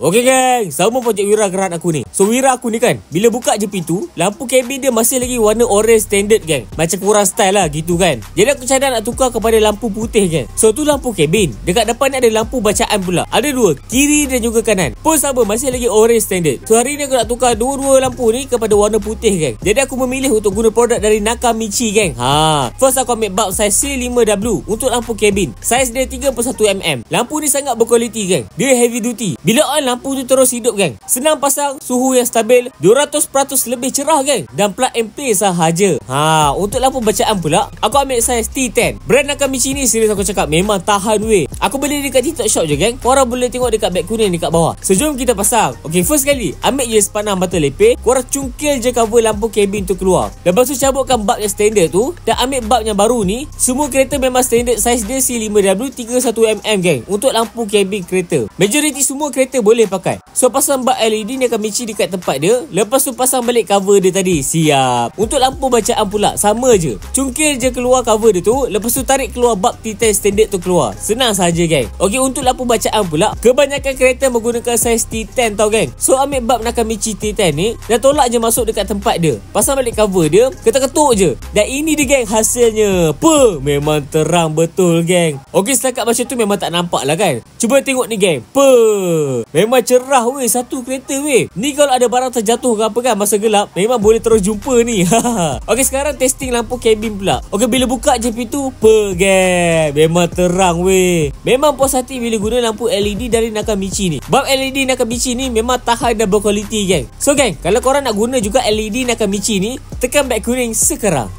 Okey gang, sama projek Wira gerak aku ni. So Wira aku ni kan, bila buka je pintu, lampu kabin dia masih lagi warna orange standard gang. Macam kurang style lah gitu kan. Jadi aku cadang nak tukar kepada lampu putih gang. So tu lampu kabin. Dekat depan ni ada lampu bacaan pula. Ada dua, kiri dan juga kanan. Pun sama, masih lagi orange standard. So hari ni aku nak tukar dua-dua lampu ni kepada warna putih gang. Jadi aku memilih untuk guna produk dari Nakamichi gang. First aku ambil bulb size C5W untuk lampu kabin. Saiz dia 31mm. Lampu ni sangat berkualiti gang. Dia heavy duty. Bila on, lampu tu terus hidup gang. Senang pasang, suhu yang stabil, 200% lebih cerah gang. Dan plug and play sahaja. Untuk lampu bacaan pula, aku ambil saiz T10. Brand Nakamichi ni serius aku cakap memang tahan weh. Aku beli dekat TikTok shop je gang. Korang boleh tengok dekat beg kuning dekat bawah. So jom kita pasang. Okay, first kali ambil je sepanah mata lepeh. Korang cungkil je cover lampu kabin tu keluar. Lepas tu cabutkan bulb yang standard tu dan ambil bulb yang baru ni. Semua kereta memang standard saiz dia C5W 31mm gang. Untuk lampu kabin kereta, majoriti semua kereta boleh pakai. So pasang bulb LED Nakamichi dekat tempat dia. Lepas tu pasang balik cover dia tadi. Siap. Untuk lampu bacaan pula sama je. Cungkil je keluar cover dia tu. Lepas tu tarik keluar bulb T10 standard tu keluar. Senang saja gang. Okey, untuk lampu bacaan pula, kebanyakan kereta menggunakan saiz T10 tau gang. So ambil bulb Nakamichi T10 ni dan tolak je masuk dekat tempat dia. Pasang balik cover dia, ketuk-ketuk je. Dan ini dia gang hasilnya. Memang terang betul gang. Okey, setakat macam tu memang tak nampak lah kan. Cuba tengok ni gang. Memang cerah weh satu kereta weh. Ni kalau ada barang terjatuh ke apa kan masa gelap, memang boleh terus jumpa ni. Okey, sekarang testing lampu kabin pula. Okey, bila buka je pintu, gang, memang terang weh. Memang puas hati bila guna lampu LED dari Nakamichi ni. Bulb LED Nakamichi ni memang tahan dan berkualiti gang. So gang, kalau korang nak guna juga LED Nakamichi ni, tekan beg kuning sekarang.